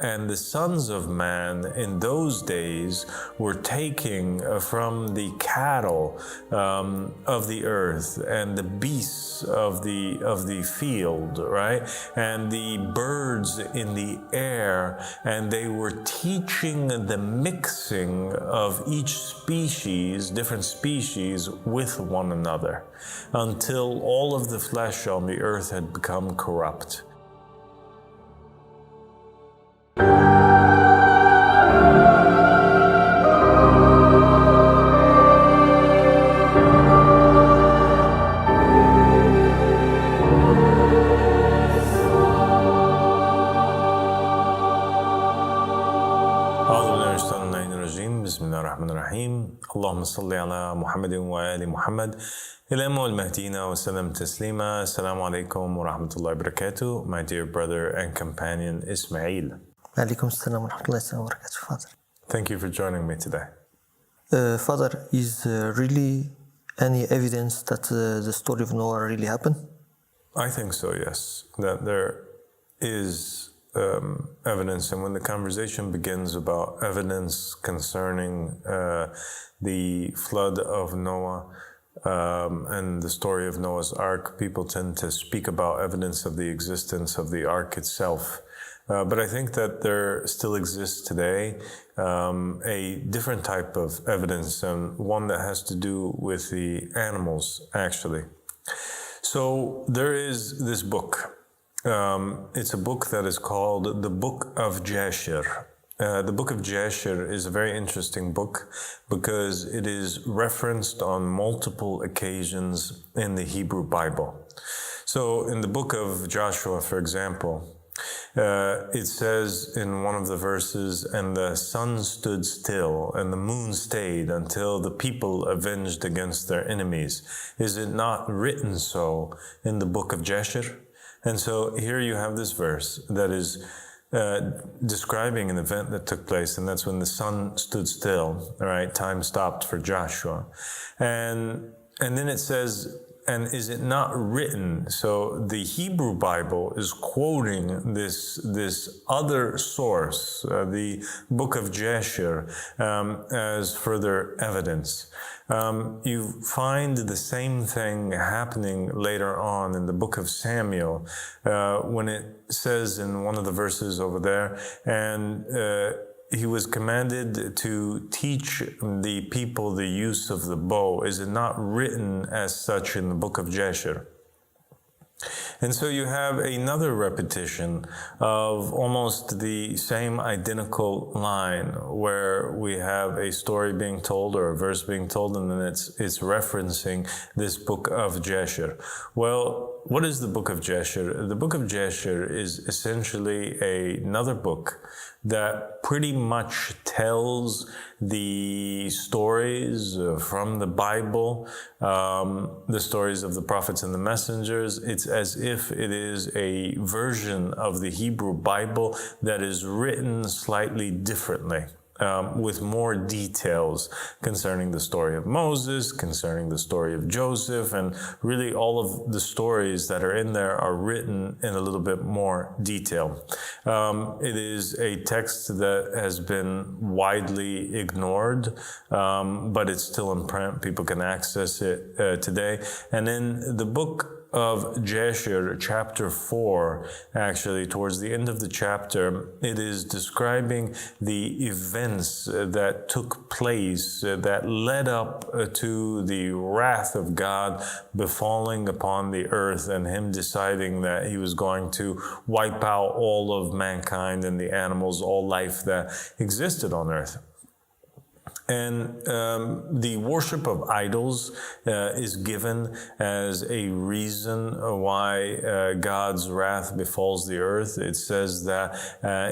and the sons of man in those days were taking from the cattle of the earth and the beasts of the field, right? And the birds in the air, and they were teaching the mixing of each species, different species, with one another, until all of the flesh on the earth had become corrupt. اللهم صل على محمد وآل محمد الإمام المهدينا وسلم تسليما. Assalamu alaikum wa rahmatullahi wa barakatuh. My dear brother and companion Ismail. Alaikum assalam wa rahmatullahi wa barakatuh, Father. Thank you for joining me today. Father, is really any evidence that the story of Noah really happened? I think so, yes. That there is evidence, and when the conversation begins about evidence concerning the flood of Noah and the story of Noah's Ark, people tend to speak about evidence of the existence of the Ark itself. But I think that there still exists today a different type of evidence, and one that has to do with the animals, actually. So there is this book. It's a book that is called the Book of Jasher. The Book of Jasher is a very interesting book because it is referenced on multiple occasions in the Hebrew Bible. So in the book of Joshua, for example, it says in one of the verses, "And the sun stood still, and the moon stayed until the people avenged against their enemies. Is it not written so in the book of Jasher?" And so here you have this verse that is describing an event that took place, and that's when the sun stood still, right? Time stopped for Joshua. And then it says, "And is it not written?" So the Hebrew Bible is quoting this other source, the book of Jasher, as further evidence. You find the same thing happening later on in the book of Samuel, when it says in one of the verses over there, and he was commanded to teach the people the use of the bow. Is it not written as such in the book of Jasher? And so you have another repetition of almost the same identical line where we have a story being told or a verse being told, and then it's referencing this book of Jasher. Well, what is the book of Jasher? The book of Jasher is essentially another book that pretty much tells the stories from the Bible, the stories of the prophets and the messengers. It's as if it is a version of the Hebrew Bible that is written slightly differently, with more details concerning the story of Moses, concerning the story of Joseph, and really all of the stories that are in there are written in a little bit more detail. It is a text that has been widely ignored, but it's still in print. People can access it today. And in the book of Jasher, chapter 4, actually, towards the end of the chapter, it is describing the events that took place that led up to the wrath of God befalling upon the earth, and him deciding that he was going to wipe out all of mankind and the animals, all life that existed on earth. And the worship of idols is given as a reason why God's wrath befalls the earth. It says that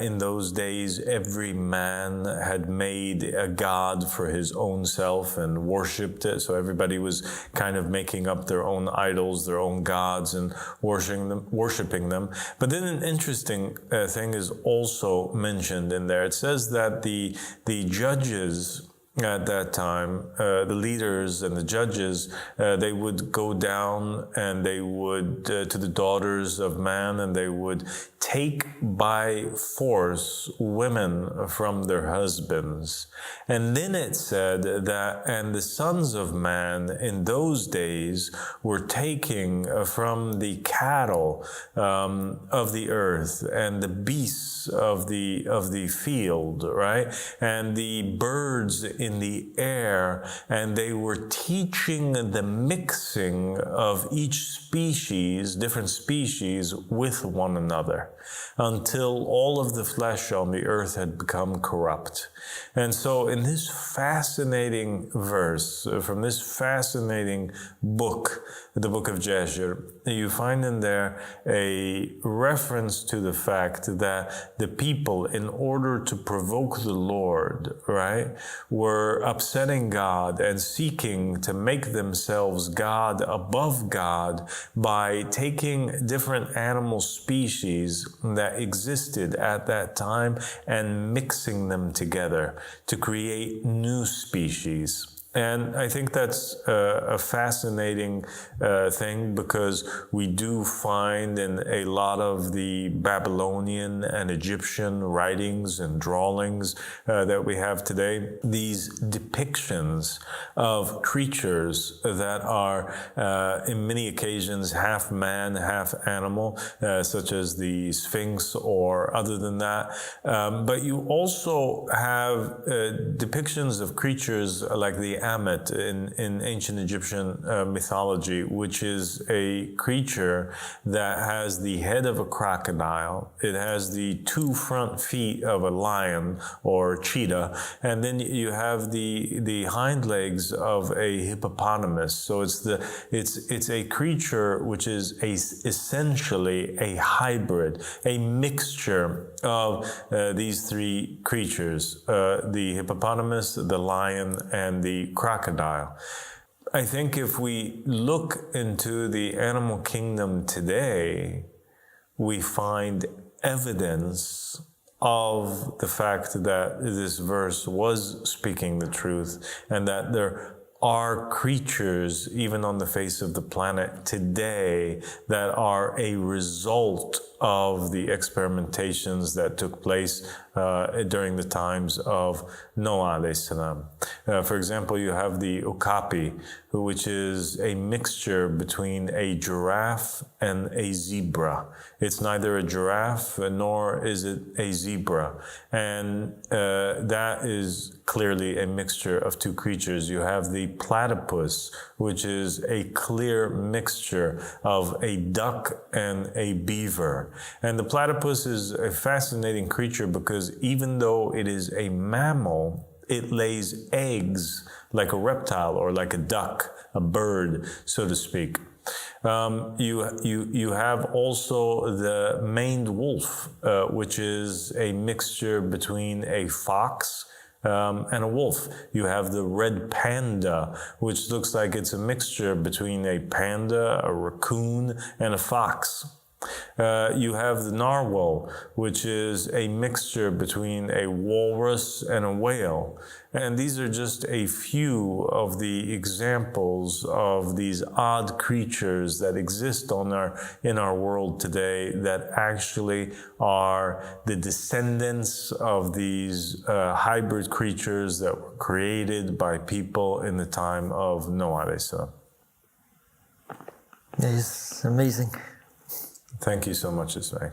in those days, every man had made a god for his own self and worshipped it. So everybody was kind of making up their own idols, their own gods, and worshiping them. But then an interesting thing is also mentioned in there. It says that the judges at that time, the leaders and the judges, they would go down and they would to the daughters of man, and they would take by force women from their husbands. And then it said that, and the sons of man in those days were taking from the cattle of the earth and the beasts of the field, right? And the birds in the air, and they were teaching the mixing of each species, different species, with one another, until all of the flesh on the earth had become corrupt. And so in this fascinating verse, from this fascinating book, the book of Jasher, you find in there a reference to the fact that the people, in order to provoke the Lord, right, were upsetting God and seeking to make themselves God above God by taking different animal species that existed at that time and mixing them together to create new species. And I think that's a fascinating thing, because we do find in a lot of the Babylonian and Egyptian writings and drawings that we have today, these depictions of creatures that are in many occasions half man, half animal, such as the Sphinx or other than that. But you also have depictions of creatures like the Amet in ancient Egyptian mythology, which is a creature that has the head of a crocodile. It has the two front feet of a lion or cheetah, and then you have the hind legs of a hippopotamus. So it's a creature which is essentially a hybrid, a mixture of these three creatures: the hippopotamus, the lion, and the crocodile. I think if we look into the animal kingdom today, we find evidence of the fact that this verse was speaking the truth, and that there are creatures, even on the face of the planet today, that are a result of the experimentations that took place during the times of Noah alayhi salam. For example, you have the okapi, which is a mixture between a giraffe and a zebra. It's neither a giraffe nor is it a zebra. And that is clearly a mixture of two creatures. You have the platypus, which is a clear mixture of a duck and a beaver. And the platypus is a fascinating creature because even though it is a mammal, it lays eggs like a reptile or like a duck, a bird, so to speak. You have also the maned wolf, which is a mixture between a fox and a wolf. You have the red panda, which looks like it's a mixture between a panda, a raccoon, and a fox. You have the narwhal, which is a mixture between a walrus and a whale. And these are just a few of the examples of these odd creatures that exist in our world today that actually are the descendants of these hybrid creatures that were created by people in the time of Noah alayhi salam. It's amazing. Thank you so much, Ismail.